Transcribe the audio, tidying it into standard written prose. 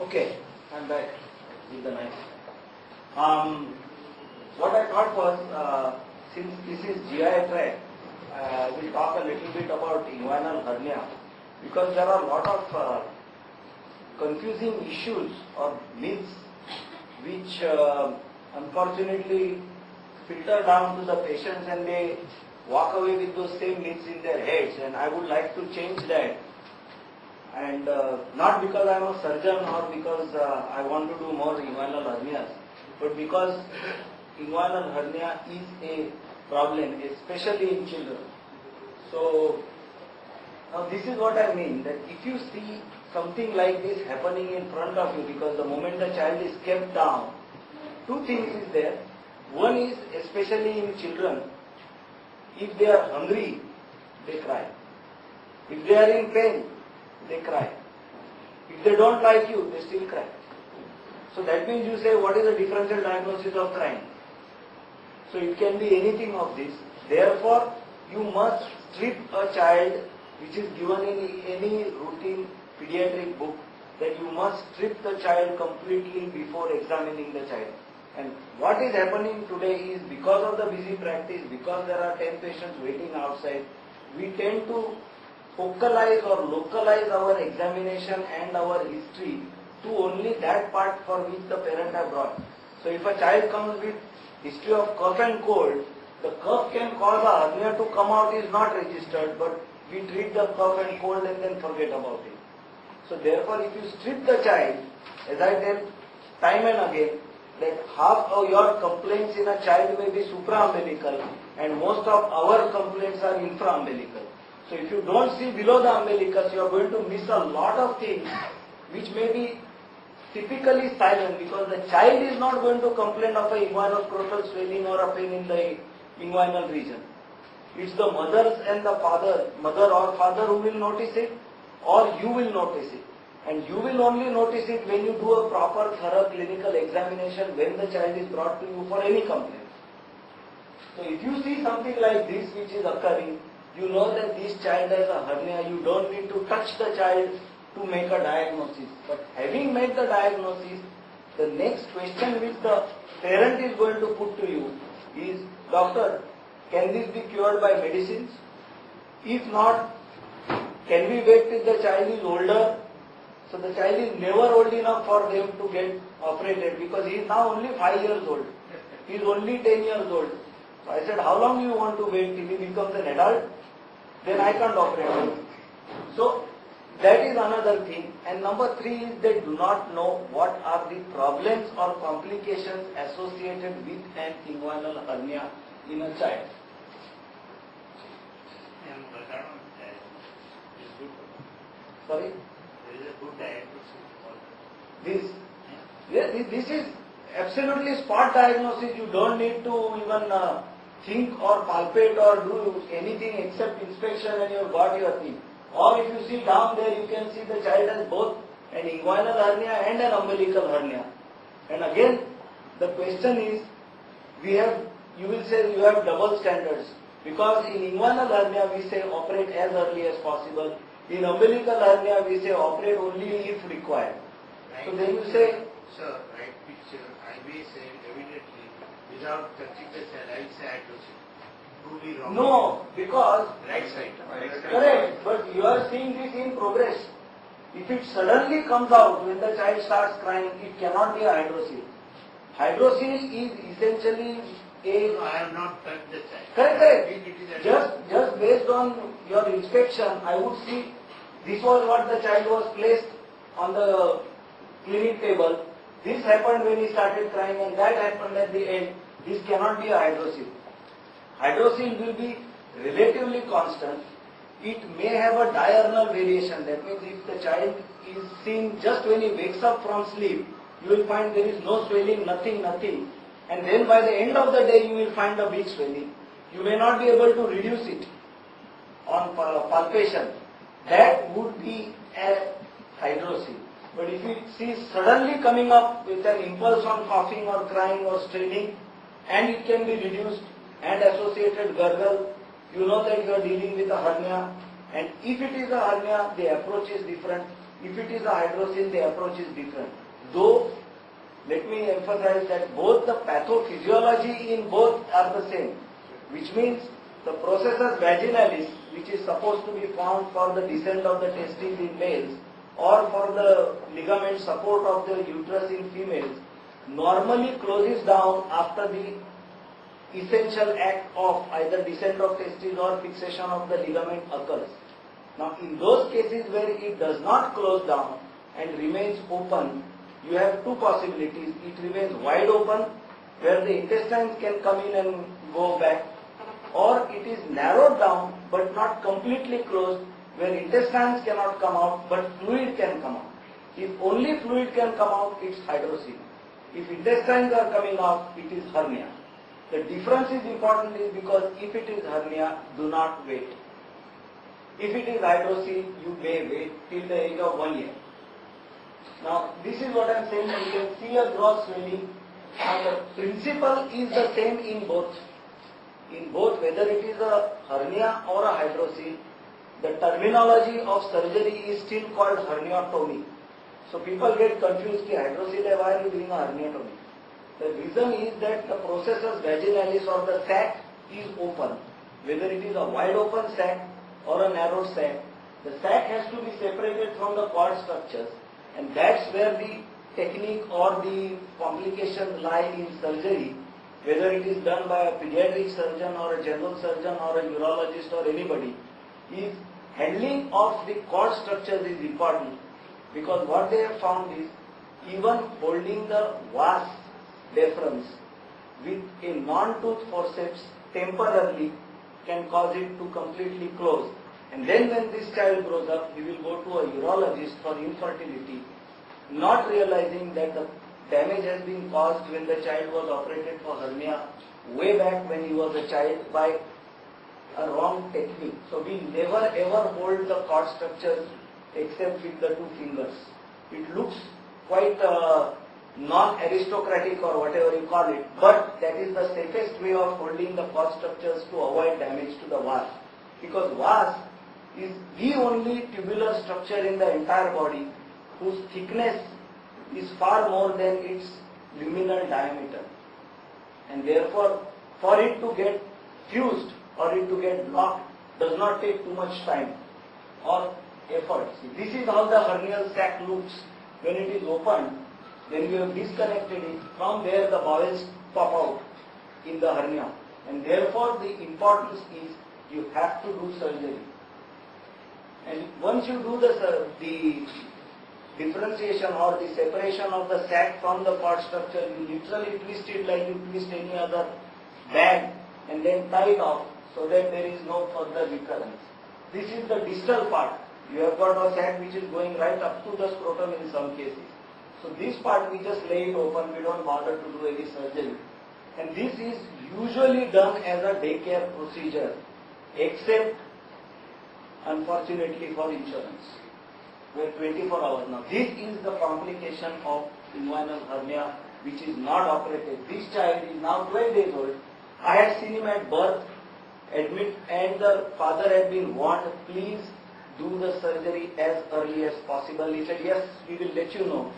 Okay, I'm back with the knife. What I thought was, since this is GI track, we'll talk a little bit about inguinal hernia, because there are a lot of confusing issues or myths which unfortunately filter down to the patients and they walk away with those same myths in their heads, and I would like to change that. And not because I am a surgeon or because I want to do more inguinal hernias, but because inguinal hernia is a problem, especially in children. So now this is what I mean, that if you see something like this happening in front of you, because the moment the child is kept down, two things is there. One is, especially in children, if they are hungry, they cry. If they are in pain, they cry. If they don't like you, they still cry. So that means you say, what is the differential diagnosis of crying? So it can be anything of this. Therefore, you must strip a child, which is given in any routine pediatric book, that you must strip the child completely before examining the child. And what is happening today is, because of the busy practice, because there are 10 patients waiting outside, we tend to focalize or localize our examination and our history to only that part for which the parent have brought. So if a child comes with history of cough and cold, the cough can cause a hernia to come out is not registered, but we treat the cough and cold and then forget about it. So therefore, if you strip the child, as I tell time and again, that half of your complaints in a child may be supraumbilical and most of our complaints are infraumbilical. So if you don't see below the umbilicus, you are going to miss a lot of things which may be typically silent, because the child is not going to complain of a inguinal-scrotal swelling or a pain in the inguinal region. It's the mothers and the mother or father who will notice it, or you will notice it. And you will only notice it when you do a proper, thorough clinical examination when the child is brought to you for any complaint. So if you see something like this which is occurring, you know that this child has a hernia. You don't need to touch the child to make a diagnosis. But having made the diagnosis, the next question which the parent is going to put to you is, doctor, can this be cured by medicines? If not, can we wait till the child is older? So the child is never old enough for them to get operated, because he is now only 5 years old. He is only 10 years old. So I said, how long do you want to wait till he becomes an adult? Then I can't operate him. So that is another thing. And number 3 is they do not know what are the problems or complications associated with an inguinal hernia in a child. Sorry? This is absolutely spot diagnosis. You don't need to even think or palpate or do anything except inspection and you've got your thing. Or if you see down there, you can see the child has both an inguinal hernia and an umbilical hernia. And again, the question is, you will say you have double standards. Because in inguinal hernia, we say operate as early as possible. In umbilical hernia, we say operate only if required. Right. So then you say, sir, right picture, I may say immediately without touching the cell, I will say hydrosis. Truly wrong. no, because, Right side. correct, but you are seeing this in progress. If it suddenly comes out when the child starts crying, it cannot be a hydrocele. Hydrocele is essentially a... No, I have not touched the child. Correct. Just based on your inspection, I would see this was what the child was placed on the clinic table. This happened when he started crying and that happened at the end. This cannot be a hydrocele. Hydrocele will be relatively constant. It may have a diurnal variation. That means if the child is seen just when he wakes up from sleep, you will find there is no swelling, nothing. And then by the end of the day, you will find a big swelling. You may not be able to reduce it on palpation. That would be a hydrocele. But if you see suddenly coming up with an impulse on coughing or crying or straining, and it can be reduced and associated gurgle, you know that you are dealing with a hernia. And if it is a hernia, the approach is different. If it is a hydrocele, the approach is different. Though, let me emphasize that both the pathophysiology in both are the same, which means the processus vaginalis, which is supposed to be formed for the descent of the testes in males or for the ligament support of the uterus in females, normally closes down after the essential act of either descent of testes or fixation of the ligament occurs. Now, in those cases where it does not close down and remains open, you have two possibilities. It remains wide open, where the intestines can come in and go back, or it is narrowed down but not completely closed, where intestines cannot come out but fluid can come out. If only fluid can come out, it's hydrocele. If intestines are coming out, it is hernia. The difference is important is because if it is hernia, do not wait. If it is hydrocele, you may wait till the age of 1 year. Now, this is what I am saying. You can see a gross swelling. Now, the principle is the same in both. In both, whether it is a hernia or a hydrocele, the terminology of surgery is still called herniotomy. So people get confused, hydrocele, why are you doing a herniotomy? The reason is that the processus vaginalis or the sac is open. Whether it is a wide open sac or a narrow sac, the sac has to be separated from the cord structures, and that's where the technique or the complication lie in surgery, whether it is done by a pediatric surgeon or a general surgeon or a urologist or anybody, is handling of the cord structures is important, because what they have found is even holding the vas deferens with a non-tooth forceps temporarily can cause it to completely close. And then when this child grows up, he will go to a urologist for infertility, not realizing that the damage has been caused when the child was operated for hernia way back when he was a child by a wrong technique. So we never ever hold the cord structures except with the two fingers. It looks quite non-aristocratic or whatever you call it, but that is the safest way of holding the cord structures to avoid damage to the vas. Because vas is the only tubular structure in the entire body whose thickness is far more than its luminal diameter. And therefore, for it to get fused or it to get blocked does not take too much time or effort. This is how the hernial sac looks when it is opened. Then you have disconnected it. From there the bowels pop out in the hernia. And therefore the importance is you have to do surgery. And once you do the differentiation or the separation of the sac from the cord structure, you literally twist it like you twist any other bag and then tie it off so that there is no further recurrence. This is the distal part. You have got a sac which is going right up to the scrotum in some cases. So this part we just lay it open, we don't bother to do any surgery. And this is usually done as a daycare procedure, except unfortunately for insurance. We are 24 hours now. This is the complication of inguinal hernia which is not operated. This child is now 12 days old. I had seen him at birth, admit, and the father had been warned, please do the surgery as early as possible. He said, yes, we will let you know.